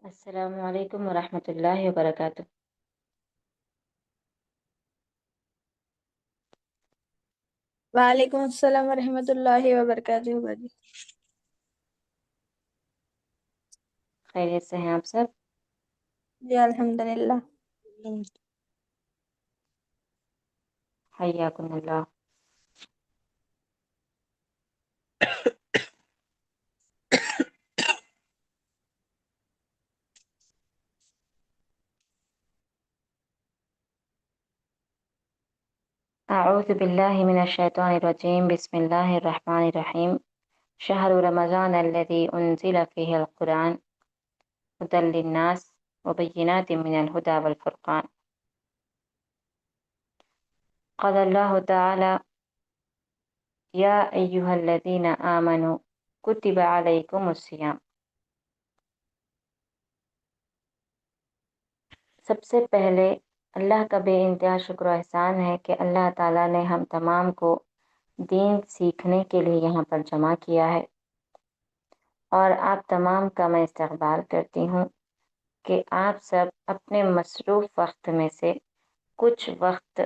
السلام علیکم ورحمۃ اللہ وبرکاتہ۔ وعلیکم السلام ورحمۃ اللہ وبرکاتہ باجی۔ خیریت سے ہیں آپ سب؟ جی الحمد للہ۔ حیاکم اللہ۔ اعوذ باللہ من الشیطان الرجیم، بسم اللہ الرحمن الرحیم۔ شہر رمضان الذی انزل فیہ القرآن ھدی للناس وبینات من الہدی والفرقان۔ قال اللہ تعالی یا ایہا الذین آمنوا کتب علیکم الصیام۔ سب سے پہلے اللہ کا بے انتہا شکر و احسان ہے کہ اللہ تعالیٰ نے ہم تمام کو دین سیکھنے کے لیے یہاں پر جمع کیا ہے، اور آپ تمام کا میں استقبال کرتی ہوں کہ آپ سب اپنے مصروف وقت میں سے کچھ وقت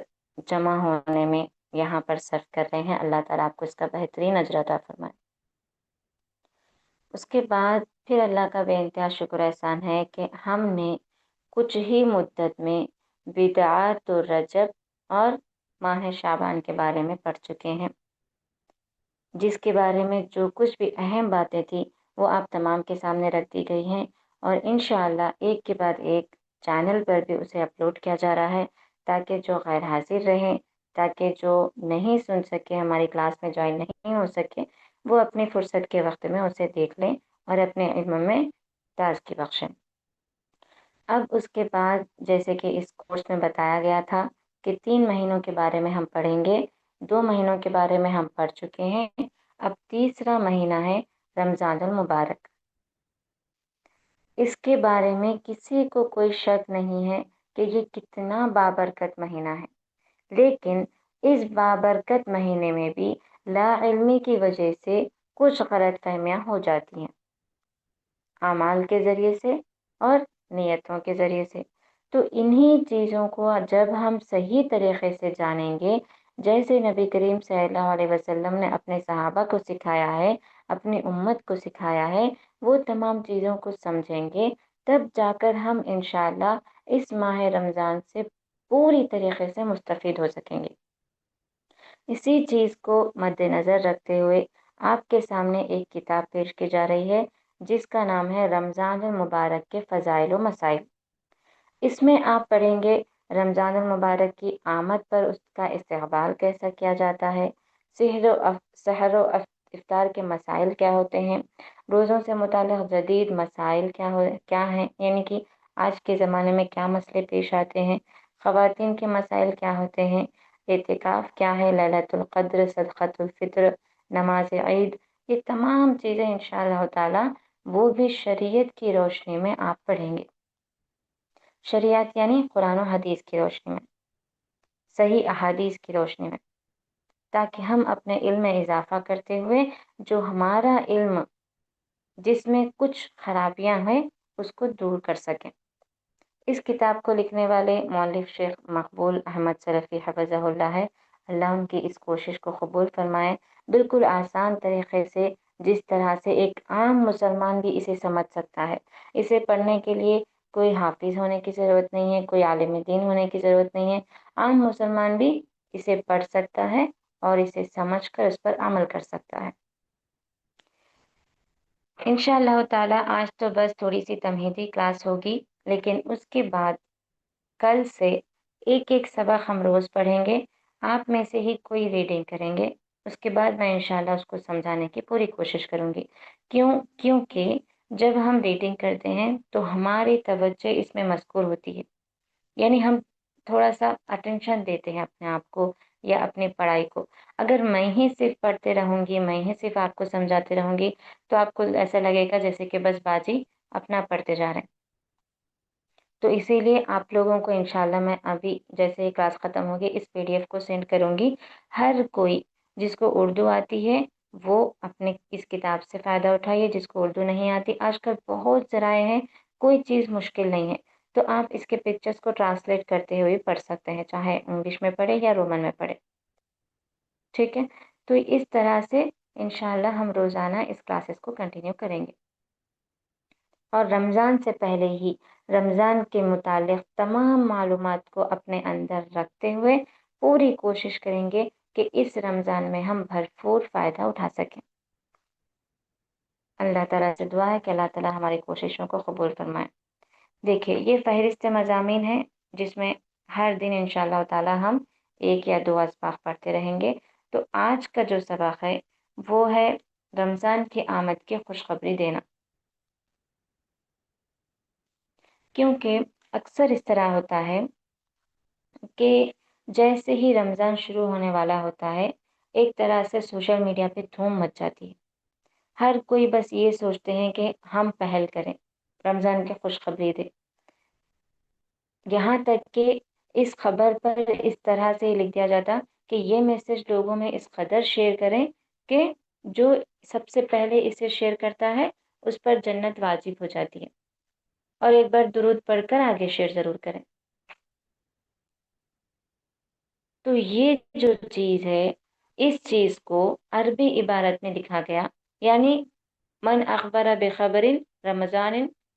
جمع ہونے میں یہاں پر صرف کر رہے ہیں۔ اللہ تعالیٰ آپ کو اس کا بہترین اجر عطا فرمائے۔ اس کے بعد پھر اللہ کا بے انتہا شکر و احسان ہے کہ ہم نے کچھ ہی مدت میں بدعات الرجب اور ماہ شعبان کے بارے میں پڑھ چکے ہیں، جس کے بارے میں جو کچھ بھی اہم باتیں تھیں وہ آپ تمام کے سامنے رکھ دی گئی ہیں، اور انشاءاللہ ایک کے بعد ایک چینل پر بھی اسے اپلوڈ کیا جا رہا ہے، تاکہ جو غیر حاضر رہیں، تاکہ جو نہیں سن سکے، ہماری کلاس میں جوائن نہیں ہو سکے، وہ اپنی فرصت کے وقت میں اسے دیکھ لیں اور اپنے علم میں تازگی بخشیں۔ اب اس کے بعد جیسے کہ اس کورس میں بتایا گیا تھا کہ 3 مہینوں کے بارے میں ہم پڑھیں گے، 2 مہینوں کے بارے میں ہم پڑھ چکے ہیں، اب تیسرا مہینہ ہے رمضان المبارک۔ اس کے بارے میں کسی کو کوئی شک نہیں ہے کہ یہ کتنا بابرکت مہینہ ہے، لیکن اس بابرکت مہینے میں بھی لا علمی کی وجہ سے کچھ غلط فہمیاں ہو جاتی ہیں، اعمال کے ذریعے سے اور نیتوں کے ذریعے سے۔ تو انہی چیزوں کو جب ہم صحیح طریقے سے جانیں گے، جیسے نبی کریم صلی اللہ علیہ وسلم نے اپنے صحابہ کو سکھایا ہے، اپنی امت کو سکھایا ہے، وہ تمام چیزوں کو سمجھیں گے، تب جا کر ہم انشاءاللہ اس ماہ رمضان سے پوری طریقے سے مستفید ہو سکیں گے۔ اسی چیز کو مد نظر رکھتے ہوئے آپ کے سامنے ایک کتاب پیش کی جا رہی ہے، جس کا نام ہے رمضان المبارک کے فضائل و مسائل۔ اس میں آپ پڑھیں گے رمضان المبارک کی آمد پر اس کا استقبال کیسا کیا جاتا ہے، سحر و افطار کے مسائل کیا ہوتے ہیں، روزوں سے متعلق جدید مسائل کیا ہیں، یعنی کہ آج کے زمانے میں کیا مسئلے پیش آتے ہیں، خواتین کے مسائل کیا ہوتے ہیں، اعتکاف کیا ہے، لیلۃ القدر، صدقۃ الفطر، نماز عید، یہ تمام چیزیں انشاءاللہ تعالی وہ بھی شریعت کی روشنی میں آپ پڑھیں گے۔ شریعت یعنی قرآن و حدیث کی روشنی میں، صحیح احادیث کی روشنی میں، تاکہ ہم اپنے علم میں اضافہ کرتے ہوئے جو ہمارا علم جس میں کچھ خرابیاں ہیں اس کو دور کر سکیں۔ اس کتاب کو لکھنے والے مؤلف شیخ مقبول احمد سلفی حفظہ اللہ ہے، اللہ ان کی اس کوشش کو قبول فرمائے۔ بالکل آسان طریقے سے، جس طرح سے ایک عام مسلمان بھی اسے سمجھ سکتا ہے۔ اسے پڑھنے کے لیے کوئی حافظ ہونے کی ضرورت نہیں ہے، کوئی عالم دین ہونے کی ضرورت نہیں ہے، عام مسلمان بھی اسے پڑھ سکتا ہے اور اسے سمجھ کر اس پر عمل کر سکتا ہے۔ انشاءاللہ تعالی آج تو بس تھوڑی سی تمہیدی کلاس ہوگی، لیکن اس کے بعد کل سے ایک ایک سبق ہم روز پڑھیں گے، آپ میں سے ہی کوئی ریڈنگ کریں گے، اس کے بعد میں انشاءاللہ اس کو سمجھانے کی پوری کوشش کروں گی۔ کیونکہ جب ہم ریڈنگ کرتے ہیں تو ہماری توجہ اس میں مذکور ہوتی ہے، یعنی ہم تھوڑا سا اٹینشن دیتے ہیں اپنے آپ کو یا اپنی پڑھائی کو۔ اگر میں ہی صرف پڑھتے رہوں گی، میں ہی صرف آپ کو سمجھاتے رہوں گی، تو آپ کو ایسا لگے گا جیسے کہ بس باجی اپنا پڑھتے جا رہے ہیں۔ تو اسی لیے آپ لوگوں کو انشاءاللہ میں ابھی جیسے ہی کلاس ختم ہوگی اس PDF کو سینڈ کروں گی۔ ہر کوئی جس کو اردو آتی ہے وہ اپنے اس کتاب سے فائدہ اٹھائیے، جس کو اردو نہیں آتی، آج کل بہت ذرائع ہیں کوئی چیز مشکل نہیں ہے، تو آپ اس کے پکچرز کو ٹرانسلیٹ کرتے ہوئے پڑھ سکتے ہیں، چاہے انگلش میں پڑھے یا رومن میں پڑھے، ٹھیک ہے؟ تو اس طرح سے انشاءاللہ ہم روزانہ اس کلاسز کو کنٹینیو کریں گے، اور رمضان سے پہلے ہی رمضان کے متعلق تمام معلومات کو اپنے اندر رکھتے ہوئے پوری کوشش کریں گے کہ اس رمضان میں ہم بھرپور فائدہ اٹھا سکیں۔ اللہ تعالیٰ سے دعا ہے کہ اللہ تعالیٰ ہماری کوششوں کو قبول فرمائے۔ دیکھیے، یہ فہرست مضامین ہے جس میں ہر دن انشاءاللہ تعالیٰ ہم 1 یا 2 اسباق پڑھتے رہیں گے۔ تو آج کا جو سبق ہے وہ ہے رمضان کی آمد کی خوشخبری دینا، کیونکہ اکثر اس طرح ہوتا ہے کہ جیسے ہی رمضان شروع ہونے والا ہوتا ہے، ایک طرح سے سوشل میڈیا پہ دھوم مچ جاتی ہے۔ ہر کوئی بس یہ سوچتے ہیں کہ ہم پہل کریں، رمضان کی خوشخبری دیں، یہاں تک کہ اس خبر پر اس طرح سے لکھ دیا جاتا کہ یہ میسج لوگوں میں اس قدر شیئر کریں کہ جو سب سے پہلے اسے شیئر کرتا ہے اس پر جنت واجب ہو جاتی ہے، اور ایک بار درود پڑھ کر آگے شیئر ضرور کریں۔ تو یہ جو چیز ہے، اس چیز کو عربی عبارت میں لکھا گیا، یعنی من اخبر بخبر رمضان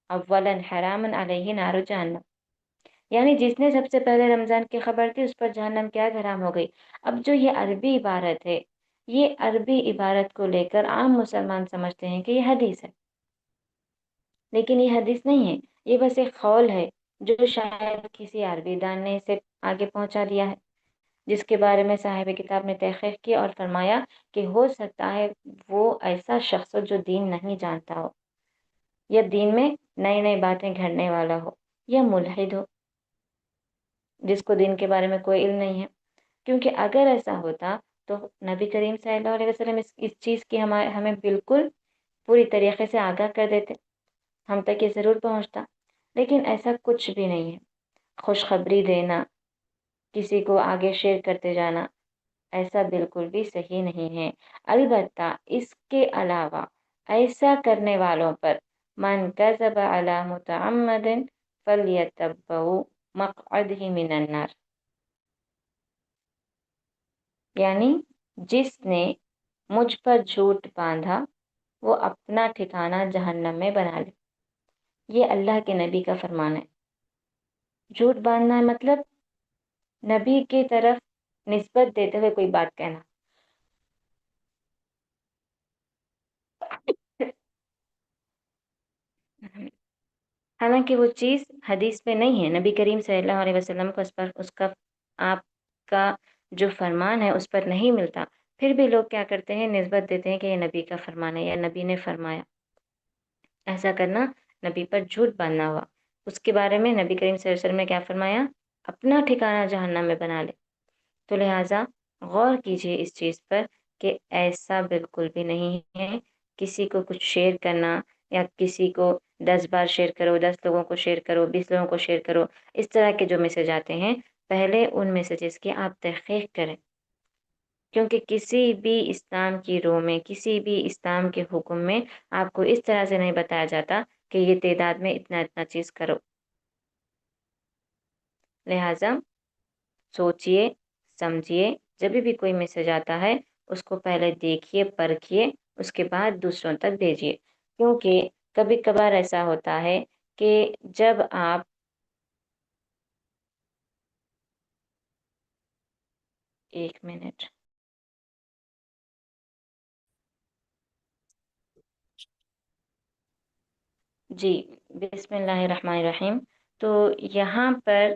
اولا حرام علیہ نار جہنم، یعنی جس نے سب سے پہلے رمضان کی خبر دی اس پر جہنم کی آگ حرام ہو گئی۔ اب جو یہ عربی عبارت ہے، یہ عربی عبارت کو لے کر عام مسلمان سمجھتے ہیں کہ یہ حدیث ہے، لیکن یہ حدیث نہیں ہے، یہ بس ایک قول ہے جو شاید کسی عربی دان نے اسے آگے پہنچا دیا ہے، جس کے بارے میں صاحب کتاب نے تحقیق کی اور فرمایا کہ ہو سکتا ہے وہ ایسا شخص ہو جو دین نہیں جانتا ہو، یا دین میں نئی نئی باتیں گھڑنے والا ہو، یا ملحد ہو جس کو دین کے بارے میں کوئی علم نہیں ہے۔ کیونکہ اگر ایسا ہوتا تو نبی کریم صلی اللہ علیہ وسلم اس چیز کی ہمیں بالکل پوری طریقے سے آگاہ کر دیتے، ہم تک یہ ضرور پہنچتا، لیکن ایسا کچھ بھی نہیں ہے۔ خوشخبری دینا، کسی کو آگے شیئر کرتے جانا، ایسا بالکل بھی صحیح نہیں ہے۔ البتہ اس کے علاوہ ایسا کرنے والوں پر من کذب علی متعمد فلیتبوأ مقعدہ من النار، یعنی جس نے مجھ پر جھوٹ باندھا وہ اپنا ٹھکانہ جہنم میں بنا لے، یہ اللہ کے نبی کا فرمان ہے۔ جھوٹ باندھنا مطلب نبی کی طرف نسبت دیتے ہوئے کوئی بات کہنا، حالانکہ وہ چیز حدیث میں نہیں ہے، نبی کریم صلی اللہ علیہ وسلم کو اس کا آپ کا جو فرمان ہے اس پر نہیں ملتا، پھر بھی لوگ کیا کرتے ہیں، نسبت دیتے ہیں کہ یہ نبی کا فرمان ہے یا نبی نے فرمایا۔ ایسا کرنا نبی پر جھوٹ باندھنا ہوا۔ اس کے بارے میں نبی کریم صلی اللہ علیہ وسلم نے کیا فرمایا، اپنا ٹھکانہ جہنم میں بنا لے۔ تو لہٰذا غور کیجئے اس چیز پر کہ ایسا بالکل بھی نہیں ہے۔ کسی کو کچھ شیئر کرنا یا کسی کو 10 بار شیئر کرو، 10 لوگوں کو شیئر کرو، 20 لوگوں کو شیئر کرو، اس طرح کے جو میسج آتے ہیں، پہلے ان میسیجز کی آپ تحقیق کریں، کیونکہ کسی بھی اسلام کی رو میں، کسی بھی اسلام کے حکم میں آپ کو اس طرح سے نہیں بتایا جاتا کہ یہ تعداد میں اتنا اتنا چیز کرو۔ لہٰذا سوچئے سمجھیے، جب بھی کوئی میسج آتا ہے اس کو پہلے دیکھیے، پرکھیے، اس کے بعد دوسروں تک بھیجیے، کیونکہ کبھی کبھار ایسا ہوتا ہے کہ جب آپ ایک منٹ جی، بسم اللہ الرحمن الرحیم۔ تو یہاں پر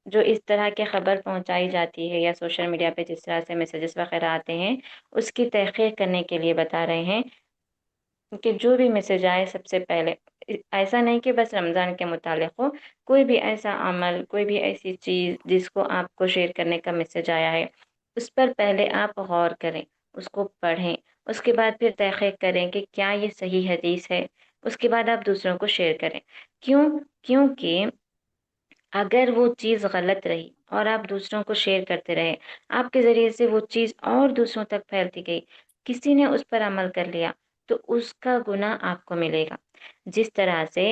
جو اس طرح کے خبر پہنچائی جاتی ہے یا سوشل میڈیا پہ جس طرح سے میسیجز وغیرہ آتے ہیں، اس کی تحقیق کرنے کے لیے بتا رہے ہیں کہ جو بھی میسیج آئے سب سے پہلے، ایسا نہیں کہ بس رمضان کے متعلق ہو، کوئی بھی ایسا عمل، کوئی بھی ایسی چیز جس کو آپ کو شیئر کرنے کا میسیج آیا ہے، اس پر پہلے آپ غور کریں، اس کو پڑھیں، اس کے بعد پھر تحقیق کریں کہ کیا یہ صحیح حدیث ہے، اس کے بعد آپ دوسروں کو شیئر کریں۔ کیونکہ اگر وہ چیز غلط رہی اور آپ دوسروں کو شیئر کرتے رہے، آپ کے ذریعے سے وہ چیز اور دوسروں تک پھیلتی گئی، کسی نے اس پر عمل کر لیا تو اس کا گناہ آپ کو ملے گا۔ جس طرح سے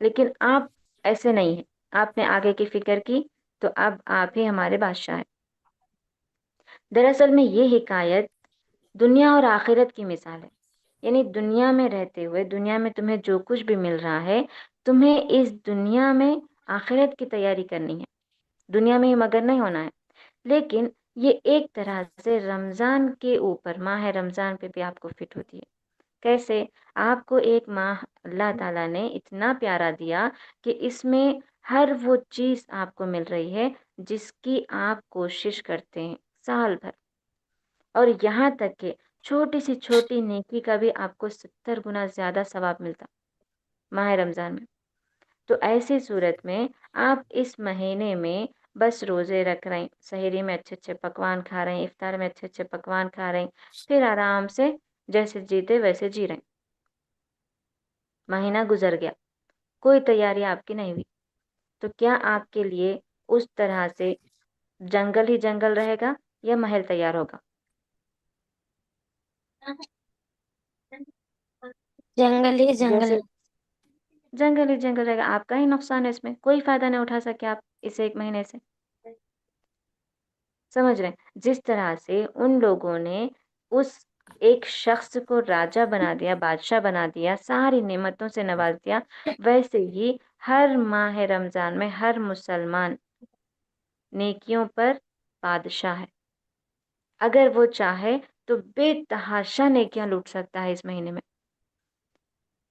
لیکن آپ ایسے نہیں ہیں، آپ نے آگے کی فکر کی تو اب آپ ہی ہمارے بادشاہ ہیں۔ دراصل میں یہ حکایت دنیا اور آخرت کی مثال ہے، یعنی دنیا میں رہتے ہوئے دنیا میں تمہیں جو کچھ بھی مل رہا ہے، تمہیں اس دنیا میں آخرت کی تیاری کرنی ہے، دنیا میں ہی مگن نہیں ہونا ہے۔ لیکن یہ ایک طرح سے رمضان کے اوپر، ماہ رمضان پہ بھی آپ کو فٹ ہوتی ہے۔ کیسے؟ آپ کو ایک ماہ اللہ تعالیٰ نے اتنا پیارا دیا کہ اس میں ہر وہ چیز آپ کو مل رہی ہے جس کی آپ کوشش کرتے ہیں سال بھر، اور یہاں تک کہ چھوٹی سی چھوٹی نیکی کا بھی آپ کو 70 گنا زیادہ ثواب ملتا ماہ رمضان میں۔ تو ایسی صورت میں آپ اس مہینے میں بس روزے رکھ رہے ہیں، سحری میں اچھے اچھے پکوان کھا رہے ہیں، افطار میں اچھے اچھے پکوان کھا رہے ہیں، پھر آرام سے جیسے جیتے ویسے جی رہے ہیں۔ مہینہ گزر گیا، کوئی تیاری آپ کی نہیں ہوئی، تو کیا آپ کے لیے اس طرح سے جنگل ہی جنگل رہے گا یا محل تیار ہوگا؟ جنگل ہی جنگل جیسے جنگل ہی جنگل رہے گا، آپ کا ہی نقصان ہے، اس میں کوئی فائدہ نہیں اٹھا سکے آپ اس ایک مہینے سے۔ سمجھ رہے ہیں؟ جس طرح سے ان لوگوں نے اس ایک شخص کو راجا بنا دیا، بادشاہ بنا دیا، ساری نعمتوں سے نواز دیا، ویسے ہی ہر ماہ رمضان میں ہر مسلمان نیکیوں پر بادشاہ ہے۔ اگر وہ چاہے تو بے تحاشا نیکیاں لوٹ سکتا ہے اس مہینے میں۔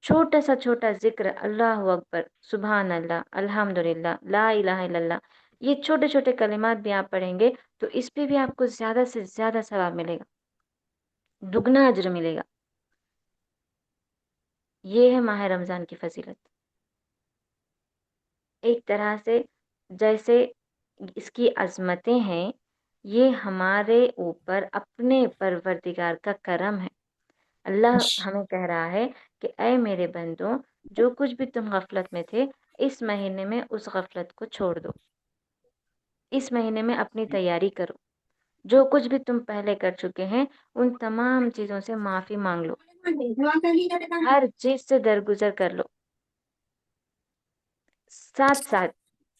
چھوٹا سا چھوٹا ذکر، اللہ اکبر، سبحان اللہ، الحمدللہ، لا الہ الا اللہ، یہ چھوٹے چھوٹے کلمات بھی آپ پڑھیں گے تو اس پہ بھی آپ کو زیادہ سے زیادہ ثواب ملے گا، دگنا اجر ملے گا۔ یہ ہے ماہ رمضان کی فضیلت۔ ایک طرح سے جیسے اس کی عظمتیں ہیں، یہ ہمارے اوپر اپنے پروردگار کا کرم ہے۔ اللہ ہمیں کہہ رہا ہے کہ اے میرے بندوں، جو کچھ بھی تم غفلت میں تھے، اس مہینے میں اس غفلت کو چھوڑ دو، اس مہینے میں اپنی تیاری کرو، جو کچھ بھی تم پہلے کر چکے ہیں ان تمام چیزوں سے معافی مانگ لو، ہر چیز سے درگزر کر لو۔ ساتھ ساتھ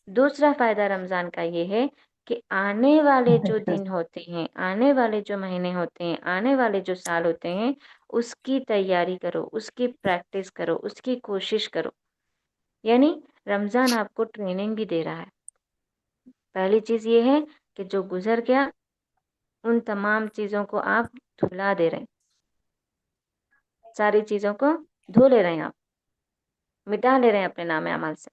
دوسرا فائدہ رمضان کا یہ ہے کہ آنے والے جو دن ہوتے ہیں، آنے والے جو مہینے ہوتے ہیں، آنے والے جو سال ہوتے ہیں، اس کی تیاری کرو، اس کی پریکٹس کرو، اس کی کوشش کرو۔ یعنی رمضان آپ کو ٹریننگ بھی دے رہا ہے۔ پہلی چیز یہ ہے کہ جو گزر گیا ان تمام چیزوں کو آپ دھلا دے رہے ہیں، ساری چیزوں کو دھو لے رہے ہیں، آپ مٹا لے رہے ہیں اپنے نام اعمال سے۔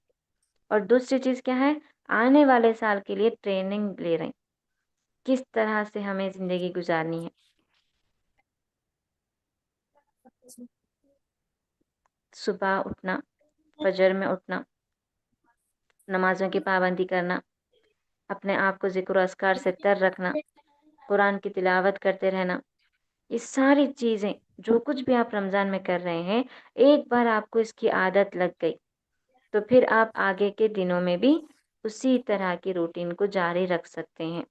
اور دوسری چیز کیا ہے؟ آنے والے سال کے لیے ٹریننگ لے رہے ہیں، کس طرح سے ہمیں زندگی گزارنی ہے۔ صبح اٹھنا، فجر میں اٹھنا، نمازوں کی پابندی کرنا، اپنے آپ کو ذکر و اذکار سے تر رکھنا، قرآن کی تلاوت کرتے رہنا، یہ ساری چیزیں جو کچھ بھی آپ رمضان میں کر رہے ہیں، ایک بار آپ کو اس کی عادت لگ گئی تو پھر آپ آگے کے دنوں میں بھی اسی طرح کی روٹین کو جاری رکھ سکتے ہیں۔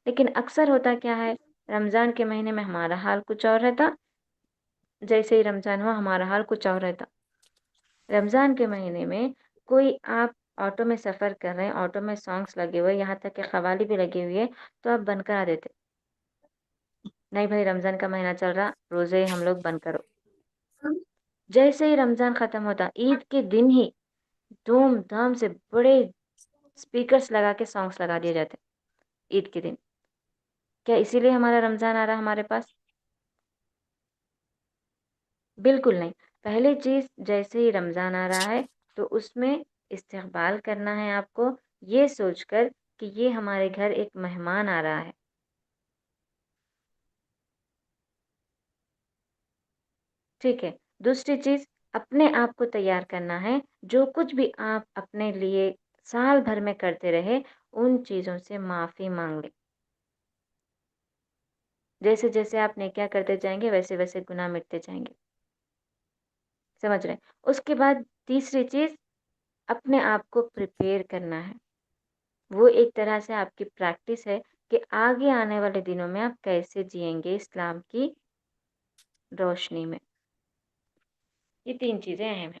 لیکن اکثر ہوتا کیا ہے، رمضان کے مہینے میں ہمارا حال کچھ اور رہتا، جیسے ہی رمضان ہوا ہمارا حال کچھ اور رہتا۔ رمضان کے مہینے میں کوئی آپ آٹو میں سفر کر رہے ہیں، آٹو میں سانگس لگے ہوئے، یہاں تک کہ قوالی بھی لگی ہوئی ہے، تو آپ بند کرا دیتے، نہیں بھائی رمضان کا مہینہ چل رہا، روزے ہم لوگ بند کرو۔ جیسے ہی رمضان ختم ہوتا، عید کے دن ہی دھوم دھام سے بڑے اسپیکرز لگا کے سانگس لگا دیے جاتے عید کے دن۔ کیا اسی لیے ہمارا رمضان آ رہا ہمارے پاس؟ بالکل نہیں۔ پہلی چیز، جیسے ہی رمضان آ رہا ہے تو اس میں استقبال کرنا ہے آپ کو، یہ سوچ کر کہ یہ ہمارے گھر ایک مہمان آ رہا ہے۔ ٹھیک ہے۔ دوسری چیز، اپنے آپ کو تیار کرنا ہے، جو کچھ بھی آپ اپنے لیے سال بھر میں کرتے رہے ان چیزوں سے معافی مانگ لیں۔ جیسے جیسے آپ نیکیاں کرتے جائیں گے ویسے ویسے گناہ مٹتے جائیں گے۔ سمجھ رہے ہیں؟ اس کے بعد تیسری چیز، اپنے آپ کو پریپیئر کرنا ہے، وہ ایک طرح سے آپ کی پریکٹس ہے کہ آگے آنے والے دنوں میں آپ کیسے جئیں گے اسلام کی روشنی میں۔ یہ تین چیزیں اہم ہیں۔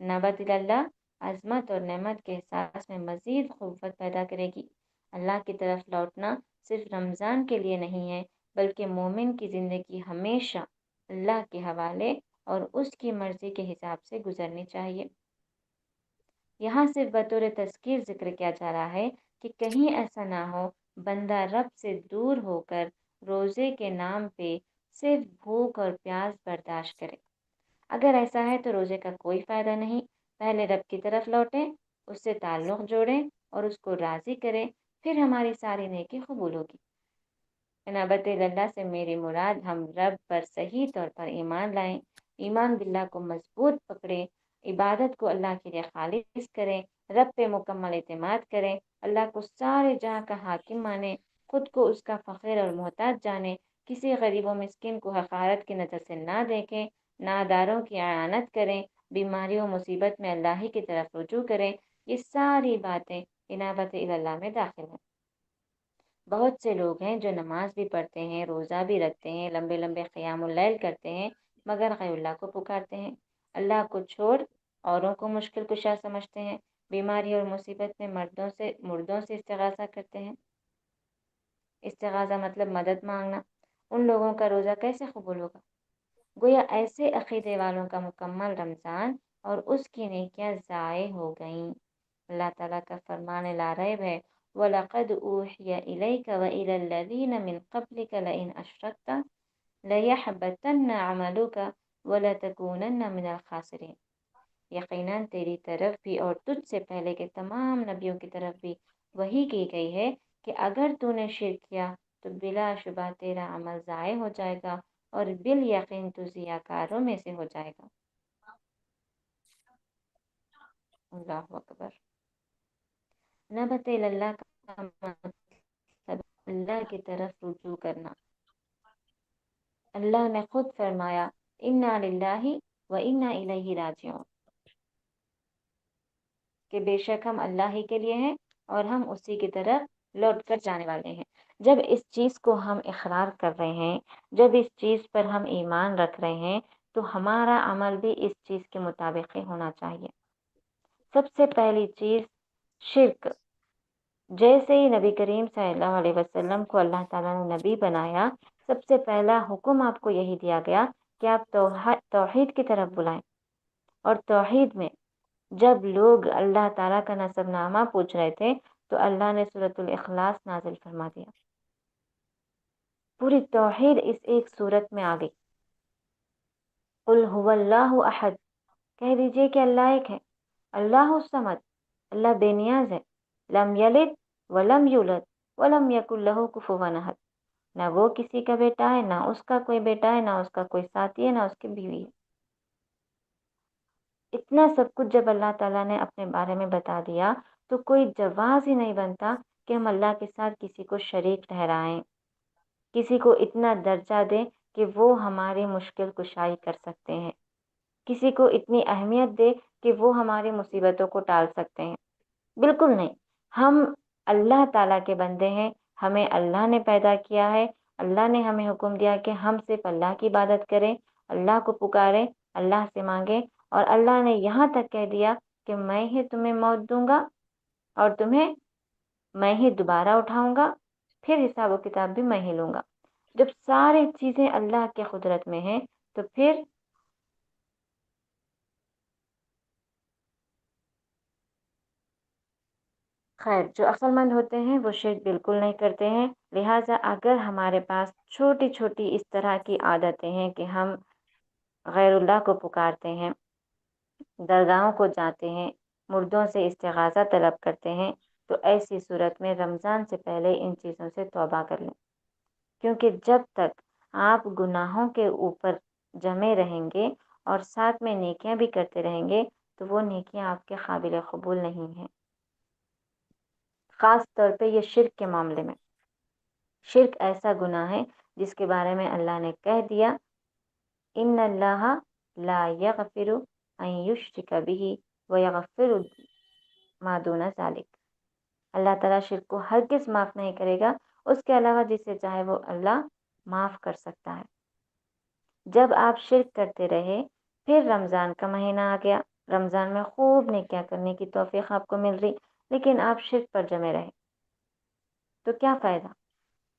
نبت اللہ عظمت اور نعمت کے احساس میں مزید قوت پیدا کرے گی۔ اللہ کی طرف لوٹنا صرف رمضان کے لیے نہیں ہے، بلکہ مومن کی زندگی ہمیشہ اللہ کے حوالے اور اس کی مرضی کے حساب سے گزرنی چاہیے۔ یہاں صرف بطور تذکیر ذکر کیا جا رہا ہے کہ کہیں ایسا نہ ہو بندہ رب سے دور ہو کر روزے کے نام پہ صرف بھوک اور پیاس برداشت کرے۔ اگر ایسا ہے تو روزے کا کوئی فائدہ نہیں۔ پہلے رب کی طرف لوٹیں، اس سے تعلق جوڑیں اور اس کو راضی کریں، پھر ہماری ساری نیکی قبول ہوگی۔ انابت اللہ سے میری مراد ہم رب پر صحیح طور پر ایمان لائیں، ایمان باللہ کو مضبوط پکڑیں، عبادت کو اللہ کے لیے خالص کریں، رب پہ مکمل اعتماد کریں، اللہ کو سارے جہاں کا حاکم مانیں، خود کو اس کا فقیر اور محتاج جانیں، کسی غریب و مسکین کو حقارت کی نظر سے نہ دیکھیں، ناداروں کی اعانت کریں، بیماری و مصیبت میں اللہ ہی کی طرف رجوع کریں۔ یہ ساری باتیں انابت اللہ میں داخل ہیں۔ بہت سے لوگ ہیں جو نماز بھی پڑھتے ہیں، روزہ بھی رکھتے ہیں، لمبے لمبے قیام اللیل کرتے ہیں، مگر غیر اللہ کو پکارتے ہیں، اللہ کو چھوڑ اوروں کو مشکل کشا سمجھتے ہیں، بیماری اور مصیبت میں مردوں سے استغاثہ کرتے ہیں۔ استغاثہ مطلب مدد مانگنا۔ ان لوگوں کا روزہ کیسے قبول ہوگا؟ گویا ایسے عقیدے والوں کا مکمل رمضان اور اس کی نیکیاں ضائع ہو گئیں۔ اللہ تعالیٰ کا فرمان لا ریب ہے، وَلَقَدْ أُوحِيَ إِلَيْكَ وَإِلَى الَّذِينَ مِنْ قَبْلِكَ لَئِنْ أَشْرَكْتَ لَيَحْبَطَنَّ عَمَلُكَ وَلَتَكُونَنَّ مِنَ الْخَاسِرِينَ۔ یقیناً تیری طرف بھی اور تجھ سے پہلے کے تمام نبیوں کی طرف بھی وحی کی گئی ہے کہ اگر تو نے شرک کیا تو بلا شبہ تیرا عمل ضائع ہو جائے گا اور بالیقین تو ضیاء کاروں میں سے ہو جائے گا۔ اللہ اکبر۔ نبت اللہ کا مطلب اللہ کی طرف رجوع کرنا۔ اللہ نے خود فرمایا انا للہ و انا الیہ راجعون، کہ بے شک ہم اللہ ہی کے لیے ہیں اور ہم اسی کی طرف لوٹ کر جانے والے ہیں۔ جب اس چیز کو ہم اقرار کر رہے ہیں، جب اس چیز پر ہم ایمان رکھ رہے ہیں، تو ہمارا عمل بھی اس چیز کے مطابق ہی ہونا چاہیے۔ سب سے پہلی چیز شرک۔ جیسے ہی نبی کریم صلی اللہ علیہ وسلم کو اللہ تعالیٰ نے نبی بنایا، سب سے پہلا حکم آپ کو یہی دیا گیا کہ آپ توحید کی طرف بلائیں۔ اور توحید میں جب لوگ اللہ تعالیٰ کا نسب نامہ پوچھ رہے تھے تو اللہ نے سورۃ الاخلاص نازل فرما دیا۔ پوری توحید اس ایک سورت میں آ گئی۔ قل هو اللہ احد، کہہ دیجئے کہ اللہ ایک ہے، اللہ الصمد، اللہ بے نیاز ہے، لم یلد ولم یولد ولم یکن لہ کفوا احد، نہ وہ کسی کا بیٹا ہے، نہ اس کا کوئی بیٹا ہے، نہ اس کا کوئی ساتھی ہے، نہ اس کی بیوی ہے۔ اتنا سب کچھ جب اللہ تعالیٰ نے اپنے بارے میں بتا دیا تو کوئی جواز ہی نہیں بنتا کہ ہم اللہ کے ساتھ کسی کو شریک ٹھہرائیں، کسی کو اتنا درجہ دیں کہ وہ ہماری مشکل کشائی کر سکتے ہیں، کسی کو اتنی اہمیت دے کہ وہ ہماری مصیبتوں کو ٹال سکتے ہیں۔ بالکل نہیں، ہم اللہ تعالیٰ کے بندے ہیں، ہمیں اللہ نے پیدا کیا ہے، اللہ نے ہمیں حکم دیا کہ ہم صرف اللہ کی عبادت کریں، اللہ کو پکاریں، اللہ سے مانگیں، اور اللہ نے یہاں تک کہہ دیا کہ میں ہی تمہیں موت دوں گا اور تمہیں میں ہی دوبارہ اٹھاؤں گا، پھر حساب و کتاب بھی میں ہی لوں گا۔ جب ساری چیزیں اللہ کے قدرت میں ہیں تو پھر خیر، جو عقل مند ہوتے ہیں وہ شرک بالکل نہیں کرتے ہیں۔ لہٰذا اگر ہمارے پاس چھوٹی چھوٹی اس طرح کی عادتیں ہیں کہ ہم غیر اللہ کو پکارتے ہیں، درگاہوں کو جاتے ہیں، مردوں سے استغاثہ طلب کرتے ہیں، تو ایسی صورت میں رمضان سے پہلے ان چیزوں سے توبہ کر لیں، کیونکہ جب تک آپ گناہوں کے اوپر جمے رہیں گے اور ساتھ میں نیکیاں بھی کرتے رہیں گے تو وہ نیکیاں آپ کے قابل قبول نہیں ہیں۔ خاص طور پہ یہ شرک کے معاملے میں۔ شرک ایسا گناہ ہے جس کے بارے میں اللہ نے کہہ دیا ان اللہ لا یغفر ان یشرک بہ ویغفر ما دون ذلک، اللہ تعالیٰ شرک کو ہرگز معاف نہیں کرے گا، اس کے علاوہ جسے چاہے وہ اللہ معاف کر سکتا ہے۔ جب آپ شرک کرتے رہے، پھر رمضان کا مہینہ آ گیا، رمضان میں خوب نیکیاں کرنے کی توفیق آپ کو مل رہی، لیکن آپ شرک پر جمے رہے تو کیا فائدہ؟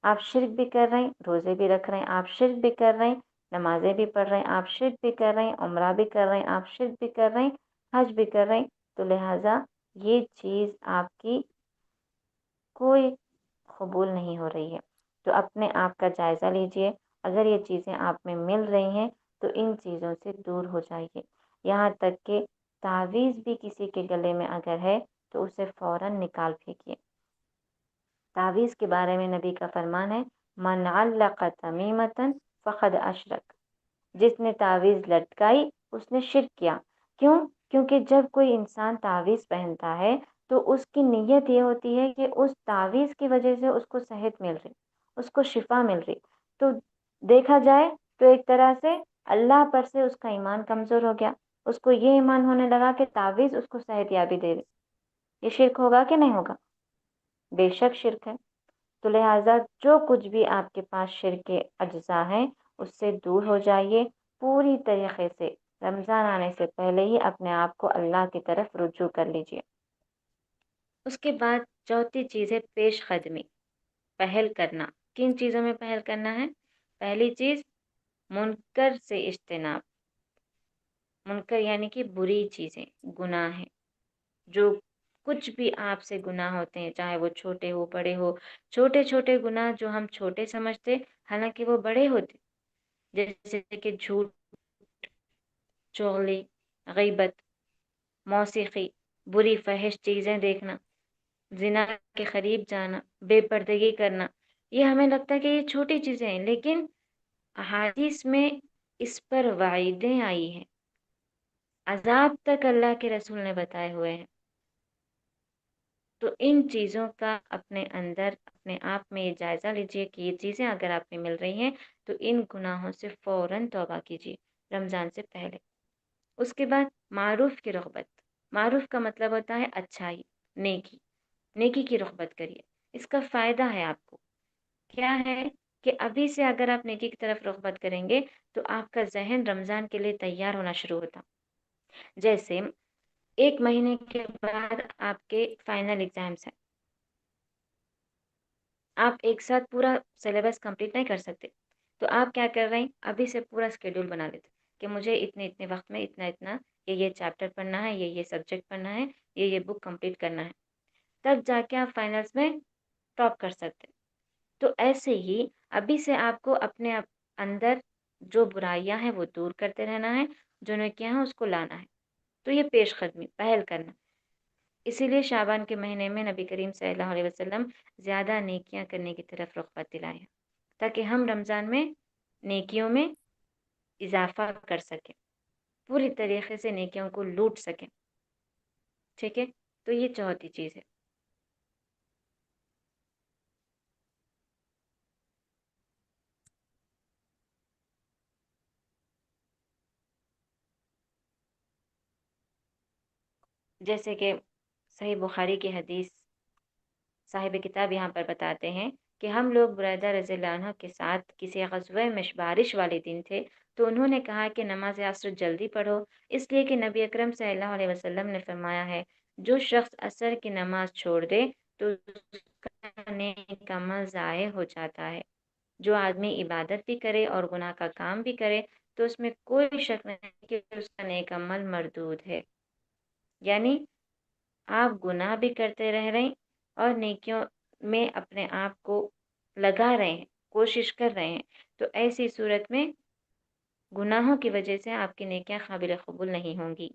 آپ شرک بھی کر رہے ہیں، روزے بھی رکھ رہے ہیں، آپ شرک بھی کر رہے ہیں، نمازیں بھی پڑھ رہے ہیں، آپ شرک بھی کر رہے ہیں، عمرہ بھی کر رہے ہیں، آپ شرک بھی کر رہے ہیں، حج بھی کر رہے ہیں، تو لہٰذا یہ چیز آپ کی کوئی قبول نہیں ہو رہی ہے۔ تو اپنے آپ کا جائزہ لیجئے، اگر یہ چیزیں آپ میں مل رہی ہیں تو ان چیزوں سے دور ہو جائیے، یہاں تک کہ تعویذ بھی کسی کے گلے میں اگر ہے تو اسے فوراً نکال پھینکیے۔ تعویذ کے بارے میں نبی کا فرمان ہے، من علق تمیمۃ فقد اشرک، جس نے تعویذ لٹکائی اس نے شرک کیا۔ کیوں؟ کیونکہ جب کوئی انسان تعویذ پہنتا ہے تو اس کی نیت یہ ہوتی ہے کہ اس تعویذ کی وجہ سے اس کو صحت مل رہی، اس کو شفا مل رہی، تو دیکھا جائے تو ایک طرح سے اللہ پر سے اس کا ایمان کمزور ہو گیا، اس کو یہ ایمان ہونے لگا کہ تعویذ اس کو صحت یابی دے رہی۔ یہ شرک ہوگا کہ نہیں ہوگا؟ بے شک شرک ہے۔ تو لہٰذا جو کچھ بھی آپ کے پاس شرک کے اجزاء ہیں اس سے دور ہو جائیے، پوری طریقے سے رمضان آنے سے پہلے ہی اپنے آپ کو اللہ کی طرف رجوع کر لیجئے۔ اس کے بعد چوتھی چیز ہے پیش قدمی، پہل کرنا۔ کن چیزوں میں پہل کرنا ہے؟ پہلی چیز منکر سے اجتناب، منکر یعنی کہ بری چیزیں، گناہ ہیں، جو کچھ بھی آپ سے گناہ ہوتے ہیں، چاہے وہ چھوٹے ہو بڑے ہو، چھوٹے چھوٹے گناہ جو ہم چھوٹے سمجھتے حالانکہ وہ بڑے ہوتے، جیسے کہ جھوٹ، چغلی، غیبت، موسیقی، بری فحش چیزیں دیکھنا، زنا کے قریب جانا، بے پردگی کرنا، یہ ہمیں لگتا ہے کہ یہ چھوٹی چیزیں ہیں، لیکن احادیث میں اس پر وعیدیں آئی ہیں، عذاب تک اللہ کے رسول نے بتائے ہوئے ہیں۔ تو ان چیزوں کا اپنے اندر اپنے آپ میں یہ جائزہ لیجئے کہ یہ چیزیں اگر آپ میں مل رہی ہیں تو ان گناہوں سے فوراً توبہ کیجیے رمضان سے پہلے۔ اس کے بعد معروف کی رغبت، معروف کا مطلب ہوتا ہے اچھائی، نیکی، نیکی کی رغبت کریے۔ اس کا فائدہ ہے آپ کو، کیا ہے کہ ابھی سے اگر آپ نیکی کی طرف رغبت کریں گے تو آپ کا ذہن رمضان کے لیے تیار ہونا شروع ہوتا۔ جیسے 1 مہینے کے بعد آپ کے فائنل ایگزامس ہیں، آپ ایک ساتھ پورا سلیبس کمپلیٹ نہیں کر سکتے، تو آپ کیا کر رہے ہیں، ابھی سے پورا اسکیڈول بنا لیتے کہ مجھے اتنے وقت میں اتنا یہ چیپٹر پڑھنا ہے، یہ سبجیکٹ پڑھنا ہے، یہ بک کمپلیٹ کرنا ہے، تب جا کے آپ فائنلز میں ٹاپ کر سکتے۔ تو ایسے ہی ابھی سے آپ کو اپنے اندر جو برائیاں ہیں وہ دور کرتے رہنا ہے، جو نیکیاں ہیں اس کو لانا ہے۔ تو یہ پیش قدمی، پہل کرنا۔ اسی لیے شعبان کے مہینے میں نبی کریم صلی اللہ علیہ وسلم زیادہ نیکیاں کرنے کی طرف رغبت دلائیں تاکہ ہم رمضان میں نیکیوں میں اضافہ کر سکیں، پوری طریقے سے نیکیوں کو لوٹ سکیں۔ ٹھیک ہے، تو یہ چوتھی چیز ہے۔ جیسے کہ صحیح بخاری کی حدیث صاحب کتاب یہاں پر بتاتے ہیں کہ ہم لوگ بریدہ رضی اللہ عنہ کے ساتھ کسی غزوہ میں بارش والے دن تھے، تو انہوں نے کہا کہ نماز عصر جلدی پڑھو، اس لیے کہ نبی اکرم صلی اللہ علیہ وسلم نے فرمایا ہے جو شخص عصر کی نماز چھوڑ دے تو اس کا نیک عمل ضائع ہو جاتا ہے۔ جو آدمی عبادت بھی کرے اور گناہ کا کام بھی کرے تو اس میں کوئی شک نہیں کہ اس کا نیک عمل مردود ہے۔ یعنی آپ گناہ بھی کرتے رہ رہے ہیں اور نیکیوں میں اپنے آپ کو لگا رہے ہیں، کوشش کر رہے ہیں، تو ایسی صورت میں گناہوں کی وجہ سے آپ کی نیکیاں قابل قبول نہیں ہوں گی۔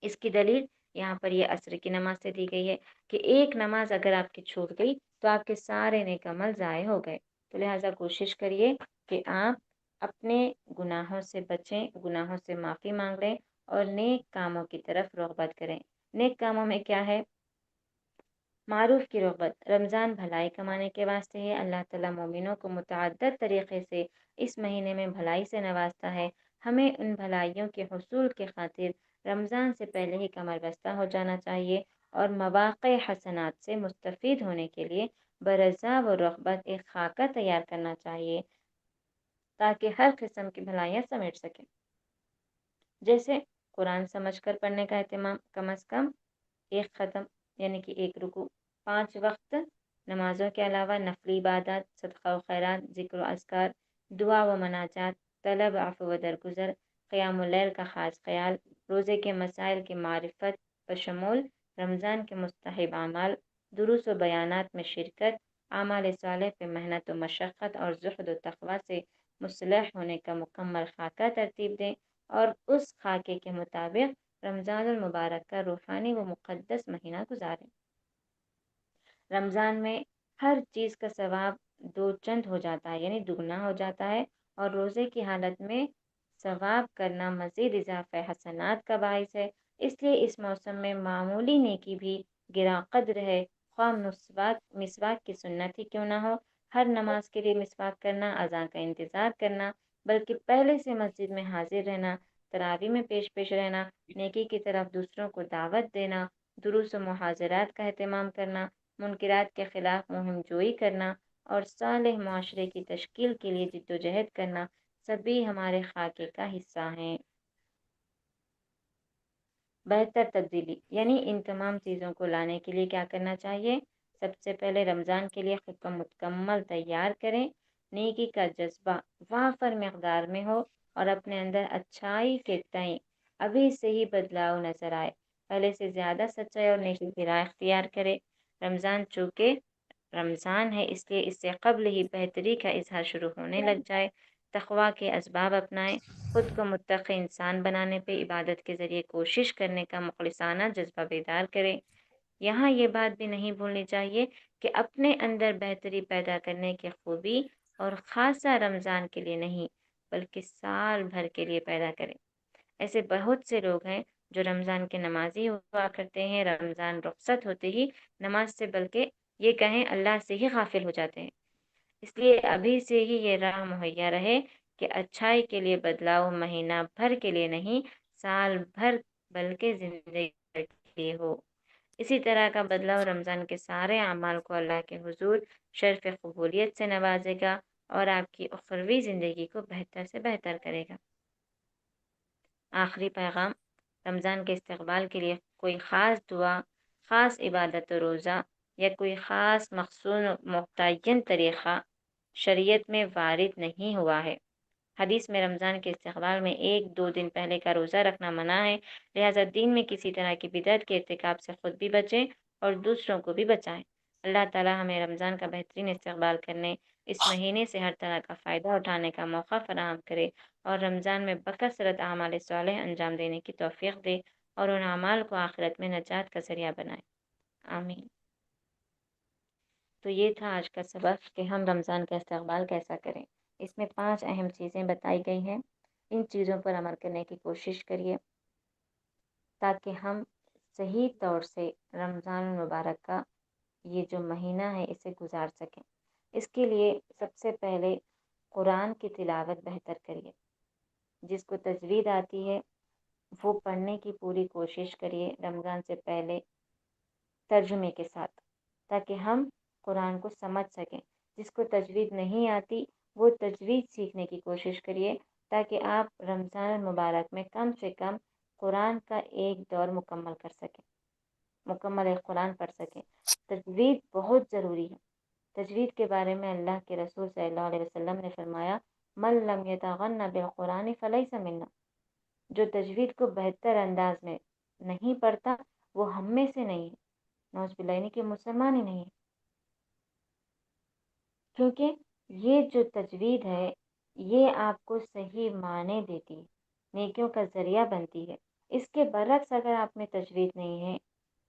اس کی دلیل یہاں پر یہ عصر کی نماز سے دی گئی ہے کہ ایک نماز اگر آپ کی چھوٹ گئی تو آپ کے سارے نیک عمل ضائع ہو گئے۔ تو لہٰذا کوشش کریے کہ آپ اپنے گناہوں سے بچیں، گناہوں سے معافی مانگ لیں اور نیک کاموں کی طرف رغبت کریں۔ نیک کاموں میں کیا ہے؟ معروف کی رغبت۔ رمضان بھلائی کمانے کے واسطے ہے، اللہ تعالیٰ مومنوں کو متعدد طریقے سے اس مہینے میں بھلائی سے نوازتا ہے۔ ہمیں ان بھلائیوں کے حصول کے خاطر رمضان سے پہلے ہی کمر بستہ ہو جانا چاہیے اور مواقع حسنات سے مستفید ہونے کے لیے برضا و رغبت ایک خاکہ تیار کرنا چاہیے تاکہ ہر قسم کی بھلائیاں سمیٹ سکیں۔ جیسے قرآن سمجھ کر پڑھنے کا اہتمام، کم از کم ایک ختم یعنی کہ ایک رکوع، 5 وقت نمازوں کے علاوہ نفلی عبادات، صدقہ و خیرات، ذکر و اذکار، دعا و مناجات، طلب عفو و درگزر، قیام اللیل کا خاص خیال، روزے کے مسائل کی معرفت بشمول رمضان کے مستحب اعمال، دروس و بیانات میں شرکت، اعمال صالح پہ محنت و مشقت اور زہد و تقوی سے مصلح ہونے کا مکمل خاکہ ترتیب دیں اور اس خاکے کے مطابق رمضان المبارک کا روحانی و مقدس مہینہ گزاریں۔ رمضان میں ہر چیز کا ثواب 2 چند ہو جاتا ہے یعنی دگنا ہو جاتا ہے، اور روزے کی حالت میں ثواب کرنا مزید اضافہ حسنات کا باعث ہے۔ اس لیے اس موسم میں معمولی نیکی بھی گراں قدر ہے، خواہ مسواک کی سنت ہی کیوں نہ ہو۔ ہر نماز کے لیے مسواک کرنا، اذان کا انتظار کرنا، بلکہ پہلے سے مسجد میں حاضر رہنا، تراویح میں پیش رہنا، نیکی کی طرف دوسروں کو دعوت دینا، دروس و محاضرات کا اہتمام کرنا، منکرات کے خلاف مہم جوئی کرنا اور صالح معاشرے کی تشکیل کے لیے جدوجہد کرنا سبھی ہمارے خاکے کا حصہ ہیں۔ بہتر تبدیلی یعنی ان تمام چیزوں کو لانے کے لیے کیا کرنا چاہیے؟ سب سے پہلے رمضان کے لیے خود کو مکمل تیار کریں، نیکی کا جذبہ وافر مقدار میں ہو اور اپنے اندر اچھائی کے تئیں ابھی سے ہی بدلاؤ نظر آئے، پہلے سے زیادہ سچائی اور نیکی کی راہ اختیار کرے۔ رمضان چونکہ رمضان ہے اس لیے اس سے قبل ہی بہتری کا اظہار شروع ہونے لگ جائے، تقویٰ کے اسباب اپنائیں، خود کو متقی انسان بنانے پہ عبادت کے ذریعے کوشش کرنے کا مخلصانہ جذبہ بیدار کریں۔ یہاں یہ بات بھی نہیں بھولنی چاہیے کہ اپنے اندر بہتری پیدا کرنے کی خوبی اور خاصہ رمضان کے لیے نہیں بلکہ سال بھر کے لیے پیدا کریں۔ ایسے بہت سے لوگ ہیں جو رمضان کے نمازی ہوا کرتے ہیں، رمضان رخصت ہوتے ہی نماز سے بلکہ یہ کہیں اللہ سے ہی غافل ہو جاتے ہیں۔ اس لیے ابھی سے ہی یہ راہ مہیا رہے کہ اچھائی کے لیے بدلاؤ مہینہ بھر کے لیے نہیں، سال بھر بلکہ زندگی بھر کے لیے ہو۔ اسی طرح کا بدلاؤ رمضان کے سارے اعمال کو اللہ کے حضور شرف قبولیت سے نوازے گا اور آپ کی اخروی زندگی کو بہتر سے بہتر کرے گا۔ آخری پیغام، رمضان کے استقبال کے لیے کوئی خاص دعا، خاص عبادت و روزہ یا کوئی خاص مخصوص متعین طریقہ شریعت میں وارد نہیں ہوا ہے۔ حدیث میں رمضان کے استقبال میں 1-2 دن پہلے کا روزہ رکھنا منع ہے، لہٰذا دین میں کسی طرح کی بدعت کے ارتکاب سے خود بھی بچیں اور دوسروں کو بھی بچائیں۔ اللہ تعالی ہمیں رمضان کا بہترین استقبال کرنے، اس مہینے سے ہر طرح کا فائدہ اٹھانے کا موقع فراہم کرے اور رمضان میں بکثرت اعمال صالح انجام دینے کی توفیق دے اور ان اعمال کو آخرت میں نجات کا ذریعہ بنائے، آمین۔ تو یہ تھا آج کا سبق کہ ہم رمضان کا استقبال کیسا کریں۔ اس میں 5 اہم چیزیں بتائی گئی ہیں، ان چیزوں پر عمل کرنے کی کوشش کریے تاکہ ہم صحیح طور سے رمضان المبارک کا یہ جو مہینہ ہے اسے گزار سکیں۔ اس کے لیے سب سے پہلے قرآن کی تلاوت بہتر کریے، جس کو تجوید آتی ہے وہ پڑھنے کی پوری کوشش کریے رمضان سے پہلے ترجمے کے ساتھ، تاکہ ہم قرآن کو سمجھ سکیں۔ جس کو تجوید نہیں آتی وہ تجوید سیکھنے کی کوشش کریے تاکہ آپ رمضان المبارک میں کم سے کم قرآن کا ایک دور مکمل کر سکیں، مکمل ایک قرآن پڑھ سکیں۔ تجوید بہت ضروری ہے۔ تجوید کے بارے میں اللہ کے رسول صلی اللہ علیہ وسلم نے فرمایا، من لم یتغن بالقرآن فلیس منا، جو تجوید کو بہتر انداز میں نہیں پڑھتا وہ ہم میں سے نہیں ہے، نعوذ باللہ، یعنی کہ مسلمان ہی نہیں ہے۔ کیونکہ یہ جو تجوید ہے یہ آپ کو صحیح معنی دیتی ہے، نیکیوں کا ذریعہ بنتی ہے۔ اس کے برعکس اگر آپ میں تجوید نہیں ہے،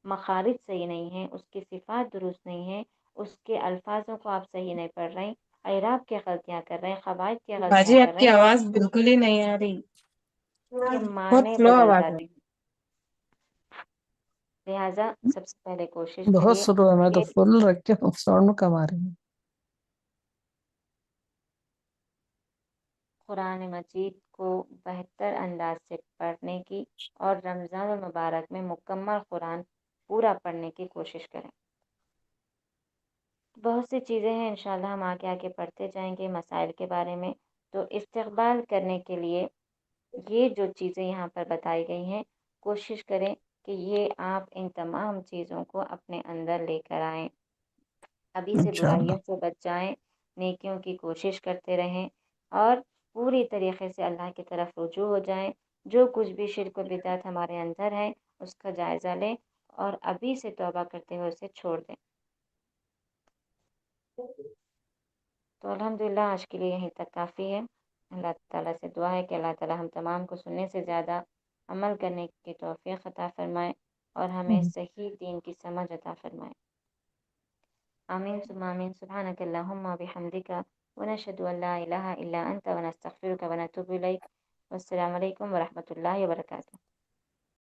مخارج صحیح نہیں ہیں، اس کی صفات درست نہیں ہیں، اس کے الفاظوں کو آپ صحیح نہیں پڑھ رہے ہیں، اعراب کی غلطیاں کر رہے ہیں، قواعد کی غلطیاں باجی کر آپ رہے کی ہیں، آواز بالکل ہی نہیں آ رہی، اس کے بہت معنی سلو بدل آواز ہے، جاتے ہیں۔ لہٰذا سب سے پہلے کوشش بہت کریے سلو ہے، میں تو کہ فل رکھ کے ساؤنڈ کم آ رہی ہوں۔ قرآن مجید کو بہتر انداز سے پڑھنے کی اور رمضان المبارک میں مکمل قرآن پورا پڑھنے کی کوشش کریں۔ بہت سی چیزیں ہیں، انشاءاللہ ہم آگے آگے پڑھتے جائیں گے مسائل کے بارے میں۔ تو استقبال کرنے کے لیے یہ جو چیزیں یہاں پر بتائی گئی ہیں کوشش کریں کہ یہ آپ ان تمام چیزوں کو اپنے اندر لے کر آئیں، ابھی سے انشاءاللہ۔ برائیوں سے بچ جائیں، نیکیوں کی کوشش کرتے رہیں اور پوری طریقے سے اللہ کی طرف رجوع ہو جائیں۔ جو کچھ بھی شرک و بدعت ہمارے اندر ہے اس کا جائزہ لیں اور ابھی سے توبہ کرتے ہوئے اسے چھوڑ دیں۔ تو الحمدللہ آج کے لیے یہیں تک کافی ہے۔ اللہ تعالیٰ سے دعا ہے کہ اللہ تعالیٰ ہم تمام کو سننے سے زیادہ عمل کرنے کی توفیق عطا فرمائے اور ہمیں صحیح دین کی سمجھ عطا فرمائے۔ آمین ثم آمین۔ سبحانک اللہم و بحمدک ونشہد ان لا الہ الا انت ونستغفرک ونتوب الیک۔ والسلام علیکم ورحمۃ اللہ وبرکاتہ۔